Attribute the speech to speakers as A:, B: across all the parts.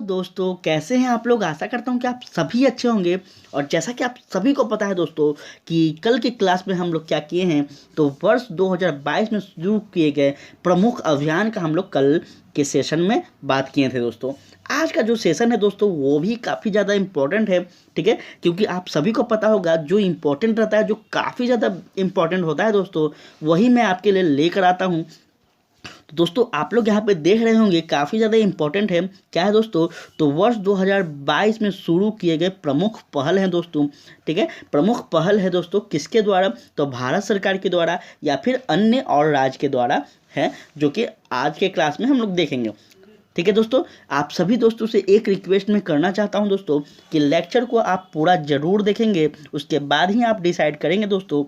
A: दोस्तों, कैसे हैं आप लोग। आशा करता हूं कि आप सभी अच्छे होंगे। और जैसा कि आप सभी को पता है दोस्तों कि कल की क्लास में हम लोग क्या किए हैं, तो वर्ष 2022 में शुरू किए गए प्रमुख अभियान का हम लोग कल के सेशन में बात किए थे दोस्तों। आज का जो सेशन है दोस्तों वो भी काफ़ी ज़्यादा इम्पोर्टेंट है, ठीक है। क्योंकि आप सभी को पता होगा जो इम्पोर्टेंट रहता है, जो काफ़ी ज़्यादा इम्पोर्टेंट होता है दोस्तों, वही मैं आपके लिए लेकर आता हूँ। तो दोस्तों आप लोग यहाँ पे देख रहे होंगे काफ़ी ज़्यादा इंपॉर्टेंट है। क्या है दोस्तों, तो वर्ष 2022 में शुरू किए गए प्रमुख पहल हैं दोस्तों, ठीक है। प्रमुख पहल है दोस्तों किसके द्वारा, तो भारत सरकार के द्वारा या फिर अन्य और राज्य के द्वारा है, जो कि आज के क्लास में हम लोग देखेंगे, ठीक है दोस्तों। आप सभी दोस्तों से एक रिक्वेस्ट मैं करना चाहता हूं दोस्तों कि लेक्चर को आप पूरा ज़रूर देखेंगे, उसके बाद ही आप डिसाइड करेंगे दोस्तों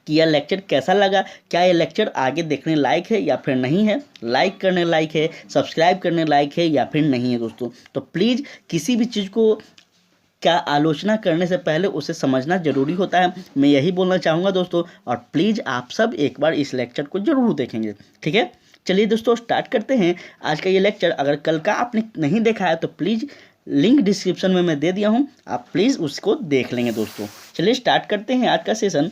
A: कि यह लेक्चर कैसा लगा, क्या यह लेक्चर आगे देखने लायक है या फिर नहीं है, लाइक करने लायक है, सब्सक्राइब करने लायक है या फिर नहीं है दोस्तों। तो प्लीज़ किसी भी चीज़ को क्या आलोचना करने से पहले उसे समझना जरूरी होता है, मैं यही बोलना चाहूँगा दोस्तों। और प्लीज़ आप सब एक बार इस लेक्चर को ज़रूर देखेंगे, ठीक है। चलिए दोस्तों स्टार्ट करते हैं आज का ये लेक्चर। अगर कल का आपने नहीं देखा है तो प्लीज़ लिंक डिस्क्रिप्शन में मैं दे दिया हूँ, आप प्लीज़ उसको देख लेंगे दोस्तों। चलिए स्टार्ट करते हैं आज का सेशन,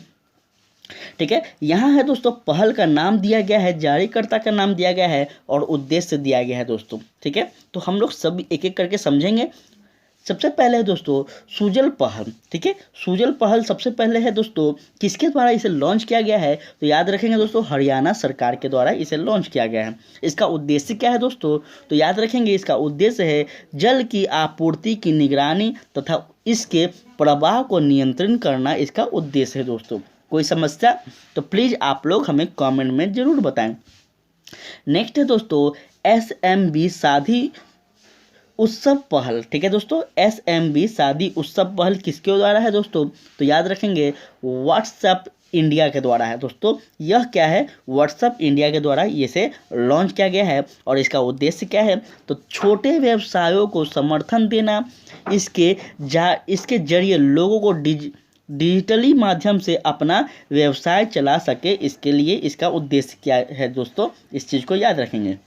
A: ठीक है। यहाँ है दोस्तों पहल का नाम दिया गया है, जारीकर्ता का नाम दिया गया है और उद्देश्य दिया गया है दोस्तों, ठीक है। तो हम लोग सब एक एक करके समझेंगे। सबसे पहले है दोस्तों सुजल पहल, ठीक है। सुजल पहल सबसे पहले है दोस्तों किसके द्वारा इसे लॉन्च किया गया है, तो याद रखेंगे दोस्तों हरियाणा सरकार के द्वारा इसे लॉन्च किया गया है। इसका उद्देश्य क्या है दोस्तों, तो याद रखेंगे इसका उद्देश्य है जल की आपूर्ति की निगरानी तथा इसके प्रवाह को नियंत्रण करना, इसका उद्देश्य है दोस्तों। कोई समस्या तो प्लीज़ आप लोग हमें कमेंट में ज़रूर बताएं। नेक्स्ट है दोस्तों SMB शादी उत्सव पहल, ठीक है दोस्तों। SMB शादी उत्सव पहल किसके द्वारा है दोस्तों, तो याद रखेंगे व्हाट्सएप इंडिया के द्वारा है दोस्तों। यह क्या है, व्हाट्सएप इंडिया के द्वारा इसे लॉन्च किया गया है। और इसका उद्देश्य क्या है, तो छोटे व्यवसायों को समर्थन देना, इसके जरिए लोगों को डिजिटली माध्यम से अपना व्यवसाय चला सके, इसके लिए इसका उद्देश्य क्या है दोस्तों, इस चीज़ को याद रखेंगे।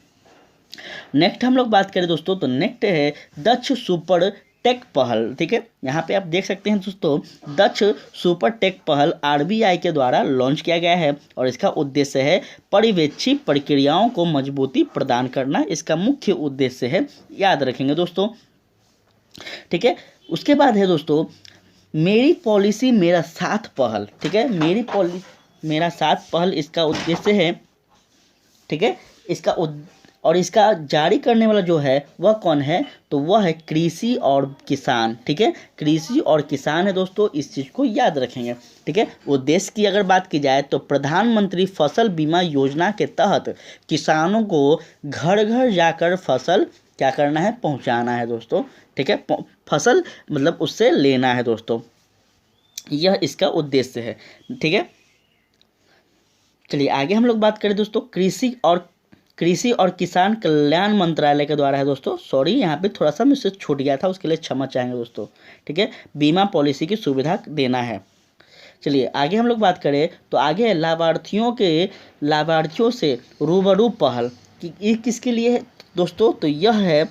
A: नेक्स्ट हम लोग बात करें दोस्तों, तो नेक्स्ट है दक्ष सुपर टेक पहल, ठीक है। यहाँ पे आप देख सकते हैं दोस्तों दक्ष सुपर टेक पहल RBI के द्वारा लॉन्च किया गया है और इसका उद्देश्य है पर्यवेक्षी प्रक्रियाओं को मजबूती प्रदान करना, इसका मुख्य उद्देश्य है, याद रखेंगे दोस्तों, ठीक है। उसके बाद है दोस्तों मेरी पॉलिसी मेरा साथ पहल, ठीक है। मेरी पॉलिसी मेरा साथ पहल इसका उद्देश्य है, ठीक है। और इसका जारी करने वाला जो है वह कौन है, तो वह है कृषि और किसान, ठीक है। कृषि और किसान है दोस्तों, इस चीज़ को याद रखेंगे, ठीक है। उद्देश्य की अगर बात की जाए तो प्रधानमंत्री फसल बीमा योजना के तहत किसानों को घर घर जाकर फसल क्या करना है, पहुंचाना है दोस्तों, ठीक है। फसल मतलब उससे लेना है दोस्तों, यह इसका उद्देश्य है, ठीक है। चलिए आगे हम लोग बात करें दोस्तों कृषि और किसान कल्याण मंत्रालय के द्वारा है दोस्तों। सॉरी यहाँ पे थोड़ा सा मुझसे छूट गया था, उसके लिए क्षमा चाहेंगे दोस्तों, ठीक है। बीमा पॉलिसी की सुविधा देना है। चलिए आगे हम लोग बात करें तो आगे लाभार्थियों से रूबरू पहल कि ये किसके लिए है दोस्तों, तो यह है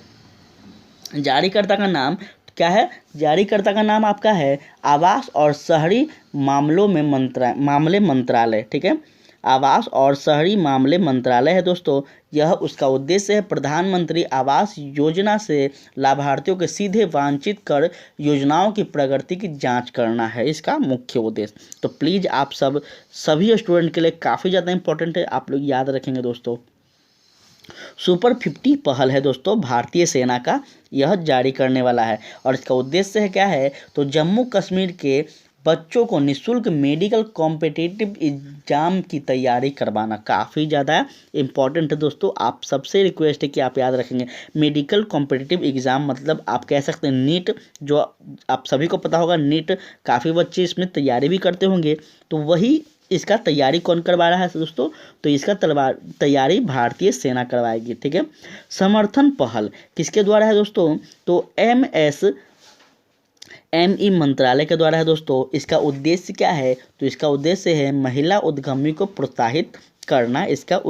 A: जारीकर्ता का नाम क्या है, जारीकर्ता का नाम आपका है आवास और शहरी मामले मंत्रालय, ठीक है। आवास और शहरी मामले मंत्रालय है दोस्तों। यह उसका उद्देश्य है प्रधानमंत्री आवास योजना से लाभार्थियों के सीधे वांछित कर योजनाओं की प्रगति की जांच करना है, इसका मुख्य उद्देश्य। तो प्लीज़ आप सभी स्टूडेंट के लिए काफ़ी ज़्यादा इंपॉर्टेंट है, आप लोग याद रखेंगे दोस्तों। सुपर 50 पहल है दोस्तों भारतीय सेना का, यह जारी करने वाला है और इसका उद्देश्य है क्या है, तो जम्मू कश्मीर के बच्चों को निःशुल्क मेडिकल कॉम्पिटिटिव एग्जाम की तैयारी करवाना, काफ़ी ज़्यादा इम्पॉर्टेंट है दोस्तों। आप सबसे रिक्वेस्ट है कि आप याद रखेंगे मेडिकल कॉम्पिटिटिव एग्ज़ाम, मतलब आप कह सकते हैं नीट, जो आप सभी को पता होगा नीट, काफ़ी बच्चे इसमें तैयारी भी करते होंगे, तो वही इसका तैयारी कौन करवा रहा है दोस्तों, तो इसका तैयारी भारतीय सेना करवाएगी, ठीक है। समर्थन पहल किसके द्वारा है दोस्तों, तो MSME मंत्रालय के द्वारा है दोस्तों। इसका उद्देश्य क्या है, तो इसका उद्देश्य है महिला उद्यमी को प्रोत्साहित करना, इसका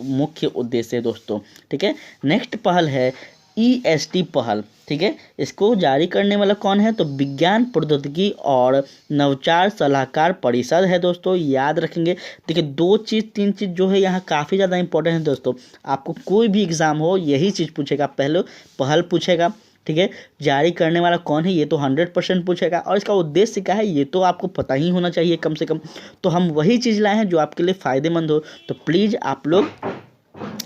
A: मुख्य उद्देश्य है दोस्तों, ठीक है। नेक्स्ट पहल है EST पहल, ठीक है। इसको जारी करने वाला कौन है? तो विज्ञान प्रौद्योगिकी और नवचार सलाहकार परिषद है दोस्तों, याद रखेंगे। देखिए 2 चीज़ 3 चीज़ जो है यहाँ काफ़ी ज़्यादा इंपॉर्टेंट है दोस्तों। आपको कोई भी एग्ज़ाम हो यही चीज़ पूछेगा, पहले पहल पूछेगा, ठीक है। जारी करने वाला कौन है ये तो 100% पूछेगा, और इसका उद्देश्य क्या है ये तो आपको पता ही होना चाहिए कम से कम। तो हम वही चीज़ लाए हैं जो आपके लिए फ़ायदेमंद हो। तो प्लीज़ आप लोग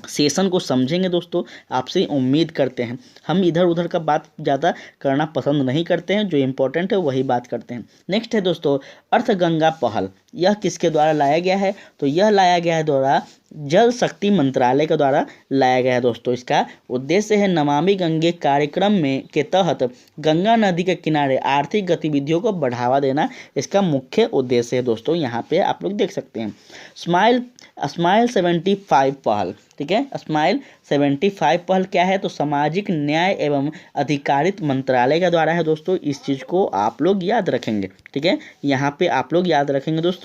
A: सेशन को समझेंगे दोस्तों, आपसे उम्मीद करते हैं। हम इधर उधर का बात ज़्यादा करना पसंद नहीं करते हैं, जो इम्पोर्टेंट है वही बात करते हैं। नेक्स्ट है दोस्तों अर्थगंगा पहल। यह किसके द्वारा लाया गया है? तो यह लाया गया है द्वारा जल शक्ति मंत्रालय के द्वारा लाया गया है दोस्तों। इसका उद्देश्य है नमामि गंगे कार्यक्रम में के तहत गंगा नदी के किनारे आर्थिक गतिविधियों को बढ़ावा देना इसका मुख्य उद्देश्य है दोस्तों। यहाँ पे आप लोग देख सकते हैं स्माइल 75 पहल, ठीक है। स्माइल 75 पहल क्या है? तो सामाजिक न्याय एवं अधिकारिता मंत्रालय के द्वारा है दोस्तों। इस चीज़ को आप लोग याद रखेंगे, ठीक है। यहाँ पे आप लोग याद रखेंगे दोस्तों।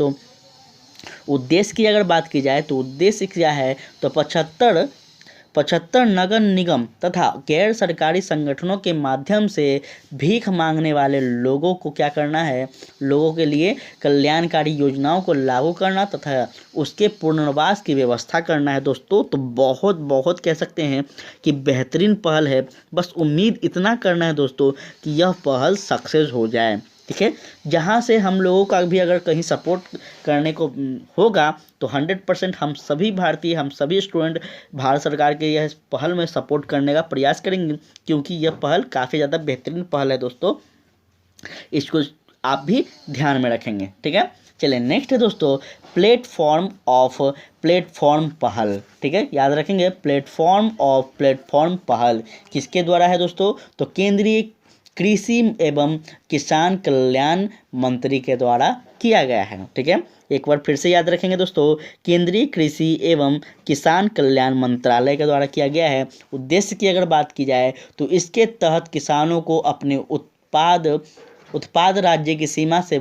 A: उद्देश्य की अगर बात की जाए तो उद्देश्य क्या है? तो 75 नगर निगम तथा गैर सरकारी संगठनों के माध्यम से भीख मांगने वाले लोगों को क्या करना है? लोगों के लिए कल्याणकारी योजनाओं को लागू करना तथा उसके पुनर्वास की व्यवस्था करना है दोस्तों। तो बहुत बहुत कह सकते हैं कि बेहतरीन पहल है। बस उम्मीद इतना करना है दोस्तों कि यह पहल सक्सेस हो जाए, ठीक है। जहाँ से हम लोगों का भी अगर कहीं सपोर्ट करने को होगा तो 100% हम सभी भारतीय, हम सभी स्टूडेंट भारत सरकार के यह पहल में सपोर्ट करने का प्रयास करेंगे, क्योंकि यह पहल काफ़ी ज़्यादा बेहतरीन पहल है दोस्तों। इसको आप भी ध्यान में रखेंगे, ठीक है। चलिए नेक्स्ट है दोस्तों प्लेटफॉर्म पहल, ठीक है। याद रखेंगे प्लेटफॉर्म पहल किसके द्वारा है दोस्तों? तो केंद्रीय कृषि एवं किसान कल्याण मंत्री के द्वारा किया गया है, ठीक है। एक बार फिर से याद रखेंगे दोस्तों, केंद्रीय कृषि एवं किसान कल्याण मंत्रालय के द्वारा किया गया है। उद्देश्य की अगर बात की जाए तो इसके तहत किसानों को अपने उत्पाद राज्य की सीमा से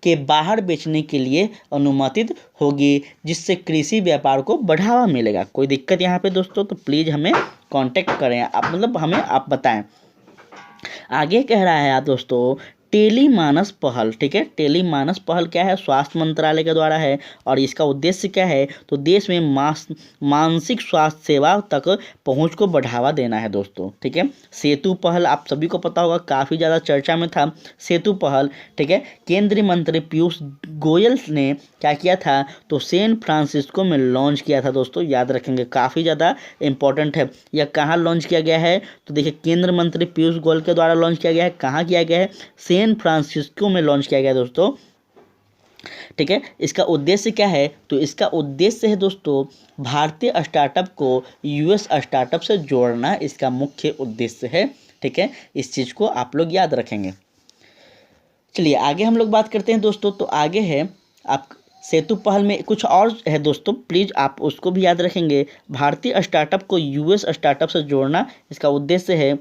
A: के बाहर बेचने के लिए अनुमतित होगी, जिससे कृषि व्यापार को बढ़ावा मिलेगा। कोई दिक्कत यहाँ पे दोस्तों तो प्लीज़ हमें कांटेक्ट करें, आप मतलब हमें आप बताएं। आगे कह रहा है आप दोस्तों टेलीमानस पहल, ठीक है। टेलीमानस पहल क्या है? स्वास्थ्य मंत्रालय के द्वारा है, और इसका उद्देश्य क्या है? तो देश में मानसिक स्वास्थ्य सेवा तक पहुंच को बढ़ावा देना है दोस्तों, ठीक है। सेतु पहल आप सभी को पता होगा, काफ़ी ज़्यादा चर्चा में था सेतु पहल, ठीक है। केंद्रीय मंत्री पीयूष गोयल ने क्या किया था? तो सैन फ्रांसिस्को में लॉन्च किया था दोस्तों, याद रखेंगे, काफ़ी ज़्यादा इंपॉर्टेंट है। यह कहाँ लॉन्च किया गया है? तो देखिए केंद्रीय मंत्री पीयूष गोयल के द्वारा लॉन्च किया गया है। कहाँ किया गया है? सैन फ्रांसिस्को में लॉन्च किया गया दोस्तों, ठीक है। इसका उद्देश्य क्या है? तो इसका उद्देश्य है दोस्तों भारतीय स्टार्टअप को यूएस स्टार्टअप से जोड़ना, इसका मुख्य उद्देश्य है, ठीक है। इस चीज़ को आप लोग याद रखेंगे। चलिए आगे हम लोग बात करते हैं दोस्तों। तो आगे है आप सेतु पहल में कुछ और है दोस्तों, प्लीज़ आप उसको भी याद रखेंगे। भारतीय स्टार्टअप को यूएस स्टार्टअप से जोड़ना इसका उद्देश्य है।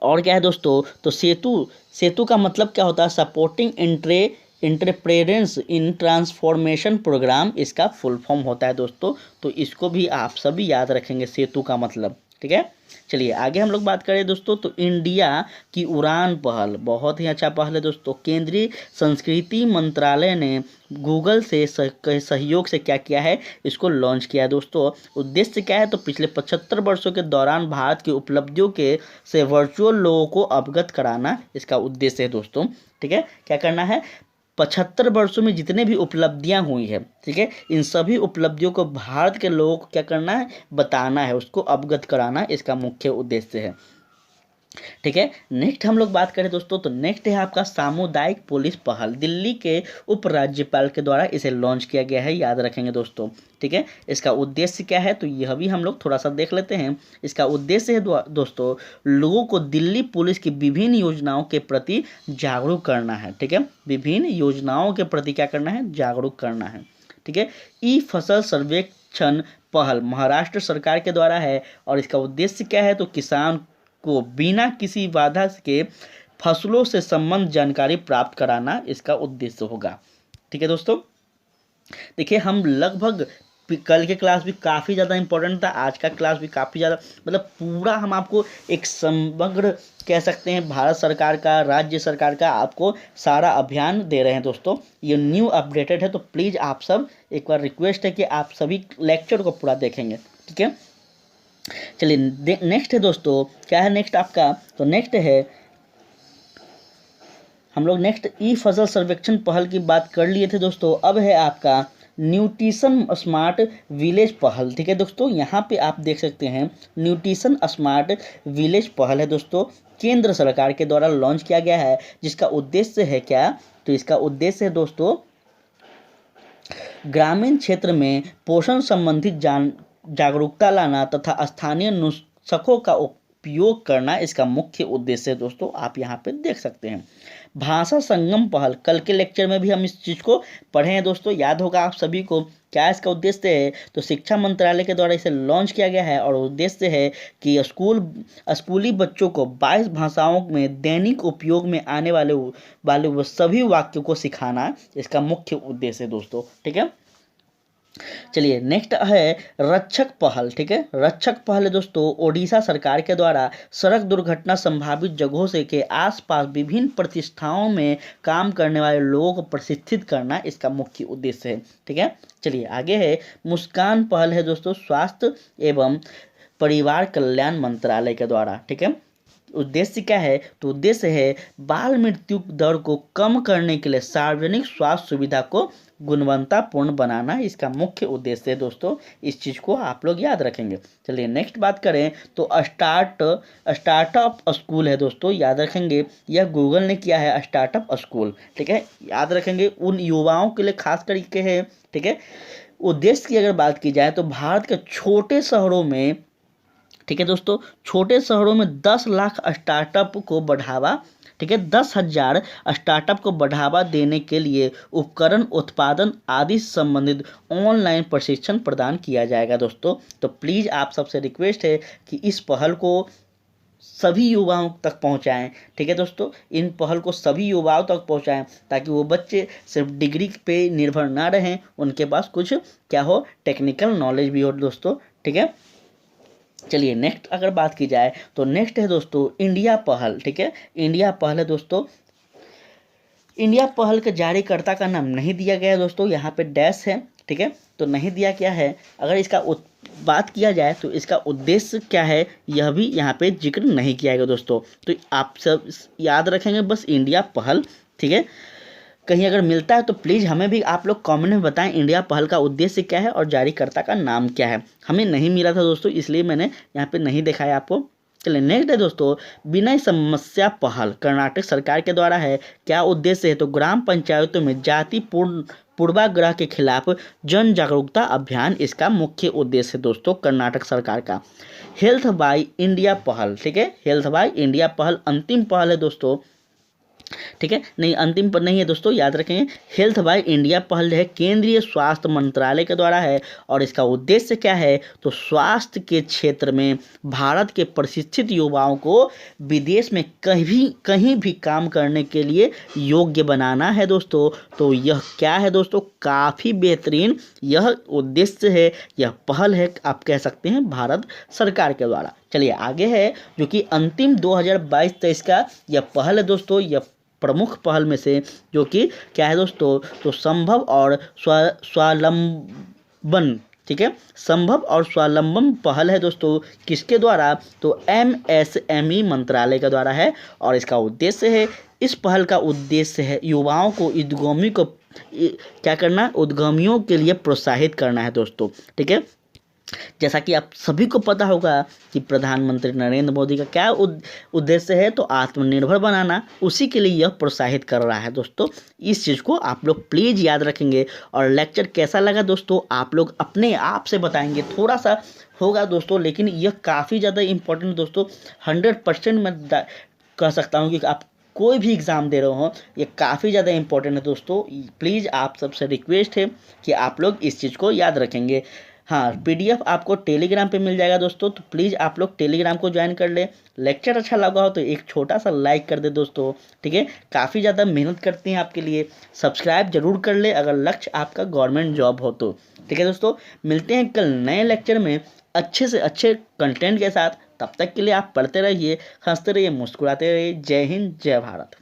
A: और क्या है दोस्तों? तो सेतु का मतलब क्या होता है? सपोर्टिंग इंटरप्रेनेंस इन ट्रांसफॉर्मेशन प्रोग्राम, इसका फुल फॉर्म होता है दोस्तों। तो इसको भी आप सभी याद रखेंगे, सेतु का मतलब, ठीक है। चलिए आगे हम लोग बात करें दोस्तों। तो इंडिया की उड़ान पहल बहुत ही अच्छा पहल है दोस्तों। केंद्रीय संस्कृति मंत्रालय ने गूगल से सहयोग से क्या किया है? इसको लॉन्च किया है दोस्तों। उद्देश्य क्या है? तो पिछले 75 वर्षों के दौरान भारत की उपलब्धियों के से वर्चुअल लोगों को अवगत कराना इसका उद्देश्य है दोस्तों, ठीक है। क्या करना है? 75 वर्षों में जितने भी उपलब्धियां हुई है, ठीक है, इन सभी उपलब्धियों को भारत के लोगों को क्या करना है? बताना है, उसको अवगत कराना इसका मुख्य उद्देश्य है, ठीक है। नेक्स्ट हम लोग बात करें दोस्तों। तो नेक्स्ट है आपका सामुदायिक पुलिस पहल। दिल्ली के उपराज्यपाल के द्वारा इसे लॉन्च किया गया है, याद रखेंगे दोस्तों, ठीक है। इसका उद्देश्य क्या है? तो यह भी हम लोग थोड़ा सा देख लेते हैं। इसका उद्देश्य है दोस्तों लोगों को दिल्ली पुलिस की विभिन्न योजनाओं के प्रति जागरूक करना है, ठीक है। विभिन्न योजनाओं के प्रति क्या करना है? जागरूक करना है, ठीक है। ई फसल सर्वेक्षण पहल महाराष्ट्र सरकार के द्वारा है, और इसका उद्देश्य क्या है? तो किसान को बिना किसी बाधा के फसलों से संबंध जानकारी प्राप्त कराना इसका उद्देश्य होगा, ठीक है दोस्तों। देखिए हम लगभग कल के क्लास भी काफ़ी ज़्यादा इंपॉर्टेंट था, आज का क्लास भी काफ़ी ज़्यादा, मतलब पूरा हम आपको एक समग्र कह सकते हैं भारत सरकार का, राज्य सरकार का आपको सारा अभियान दे रहे हैं दोस्तों। ये न्यू अपडेटेड है, तो प्लीज़ आप सब एक बार रिक्वेस्ट है कि आप सभी लेक्चर को पूरा देखेंगे, ठीक है। चलिए नेक्स्ट है दोस्तों, क्या है नेक्स्ट आपका, तो नेक्स्ट है हम लोग नेक्स्ट ई फसल सर्वेक्षण पहल की बात कर लिए थे दोस्तों। अब है आपका न्यूट्रिशन स्मार्ट विलेज पहल, ठीक है दोस्तों। यहाँ पे आप देख सकते हैं न्यूट्रिशन स्मार्ट विलेज पहल है दोस्तों, केंद्र सरकार के द्वारा लॉन्च किया गया है, जिसका उद्देश्य है क्या, तो इसका उद्देश्य है दोस्तों ग्रामीण क्षेत्र में पोषण संबंधित जागरूकता लाना तथा स्थानीय नुस्खों का उपयोग करना इसका मुख्य उद्देश्य है दोस्तों। आप यहाँ पे देख सकते हैं भाषा संगम पहल, कल के लेक्चर में भी हम इस चीज़ को पढ़े हैं दोस्तों, याद होगा आप सभी को। क्या इसका उद्देश्य है, तो शिक्षा मंत्रालय के द्वारा इसे लॉन्च किया गया है और उद्देश्य है कि स्कूली बच्चों को 22 भाषाओं में दैनिक उपयोग में आने वाले सभी वाक्यों को सिखाना इसका मुख्य उद्देश्य है दोस्तों, ठीक है। चलिए नेक्स्ट है रक्षक पहल, ठीक है। रक्षक पहल है दोस्तों ओडिशा सरकार के द्वारा सड़क दुर्घटना संभावित जगहों से के आसपास विभिन्न प्रतिष्ठानों में काम करने वाले लोगों को प्रशिक्षित करना इसका मुख्य उद्देश्य है, ठीक है। चलिए आगे है मुस्कान पहल है दोस्तों स्वास्थ्य एवं परिवार कल्याण मंत्रालय के द्वारा, ठीक है। उद्देश्य क्या है, तो उद्देश्य है बाल मृत्यु दर को कम करने के लिए सार्वजनिक स्वास्थ्य सुविधा को गुणवत्तापूर्ण बनाना इसका मुख्य उद्देश्य है दोस्तों। इस चीज़ को आप लोग याद रखेंगे। चलिए नेक्स्ट बात करें तो स्टार्टअप स्कूल है दोस्तों, याद रखेंगे यह गूगल ने किया है स्टार्टअप स्कूल, ठीक है। याद रखेंगे उन युवाओं के लिए खास करके है, ठीक है। उद्देश्य की अगर बात की जाए तो भारत के छोटे शहरों में, ठीक है दोस्तों, छोटे शहरों में 10 लाख स्टार्टअप को बढ़ावा, ठीक है, 10,000 स्टार्टअप को बढ़ावा देने के लिए उपकरण उत्पादन आदि संबंधित ऑनलाइन प्रशिक्षण प्रदान किया जाएगा दोस्तों। तो प्लीज़ आप सबसे रिक्वेस्ट है कि इस पहल को सभी युवाओं तक पहुंचाएं, ठीक है दोस्तों। इन पहल को सभी युवाओं तक पहुंचाएं ताकि वो बच्चे सिर्फ डिग्री पे निर्भर ना रहें, उनके पास कुछ क्या हो, टेक्निकल नॉलेज भी हो दोस्तों, ठीक है। चलिए नेक्स्ट अगर बात की जाए तो नेक्स्ट है दोस्तों इंडिया पहल, ठीक है। इंडिया पहल है दोस्तों, इंडिया पहल के जारीकर्ता का नाम नहीं दिया गया है दोस्तों, यहाँ पे डैश है, ठीक है, तो नहीं दिया क्या है। अगर इसका बात किया जाए तो इसका उद्देश्य क्या है यह भी यहाँ पे जिक्र नहीं किया गया दोस्तों। तो आप सब याद रखेंगे बस इंडिया पहल, ठीक है। कहीं अगर मिलता है तो प्लीज़ हमें भी आप लोग कमेंट में बताएं इंडिया पहल का उद्देश्य क्या है और जारीकर्ता का नाम क्या है। हमें नहीं मिला था दोस्तों, इसलिए मैंने यहाँ पे नहीं दिखाया आपको। चलिए नेक्स्ट है दोस्तों विनय समस्या पहल, कर्नाटक सरकार के द्वारा है। क्या उद्देश्य है, तो ग्राम पंचायतों में जाति पूर्वाग्रह के खिलाफ जन जागरूकता अभियान इसका मुख्य उद्देश्य है दोस्तों, कर्नाटक सरकार का। हेल्थ बाय इंडिया पहल, ठीक है, हेल्थ बाय इंडिया पहल अंतिम पहल है दोस्तों, ठीक है, नहीं अंतिम पर नहीं है दोस्तों, याद रखेंगे। हेल्थ बाय इंडिया पहल है केंद्रीय स्वास्थ्य मंत्रालय के द्वारा है और इसका उद्देश्य क्या है, तो स्वास्थ्य के क्षेत्र में भारत के प्रशिक्षित युवाओं को विदेश में कहीं भी काम करने के लिए योग्य बनाना है दोस्तों। तो यह क्या है दोस्तों, काफ़ी बेहतरीन यह उद्देश्य है, यह पहल है, आप कह सकते हैं भारत सरकार के द्वारा। चलिए आगे है जो कि अंतिम 2022-23 का यह पहल है दोस्तों, यह प्रमुख पहल में से जो कि क्या है दोस्तों, तो संभव और स्वावलंबन, ठीक है, संभव और स्वावलंबन पहल है दोस्तों, किसके द्वारा, तो MSME मंत्रालय के द्वारा है और इसका उद्देश्य है, इस पहल का उद्देश्य है युवाओं को उद्यमी को क्या करना, उद्यमियों के लिए प्रोत्साहित करना है दोस्तों, ठीक है। जैसा कि आप सभी को पता होगा कि प्रधानमंत्री नरेंद्र मोदी का क्या उद्देश्य है, तो आत्मनिर्भर बनाना, उसी के लिए यह प्रोत्साहित कर रहा है दोस्तों। इस चीज़ को आप लोग प्लीज़ याद रखेंगे। और लेक्चर कैसा लगा दोस्तों आप लोग अपने आप से बताएंगे, थोड़ा सा होगा दोस्तों लेकिन यह काफ़ी ज़्यादा इम्पोर्टेंट दोस्तों, 100% मैं कह सकता हूँ कि आप कोई भी एग्ज़ाम दे रहे हो ये काफ़ी ज़्यादा इंपॉर्टेंट है दोस्तों। प्लीज़ आप सबसे रिक्वेस्ट है कि आप लोग इस चीज़ को याद रखेंगे। हाँ, PDF आपको टेलीग्राम पे मिल जाएगा दोस्तों, तो प्लीज़ आप लोग टेलीग्राम को ज्वाइन कर ले। लेक्चर अच्छा लगा हो तो एक छोटा सा लाइक कर दे दोस्तों, ठीक है, काफ़ी ज़्यादा मेहनत करते हैं आपके लिए। सब्सक्राइब जरूर कर ले अगर लक्ष्य आपका गवर्नमेंट जॉब हो तो। ठीक है दोस्तों, मिलते हैं कल नए लेक्चर में अच्छे से अच्छे कंटेंट के साथ। तब तक के लिए आप पढ़ते रहिए, हंसते रहिए, मुस्कुराते रहिए। जय हिंद, जय भारत।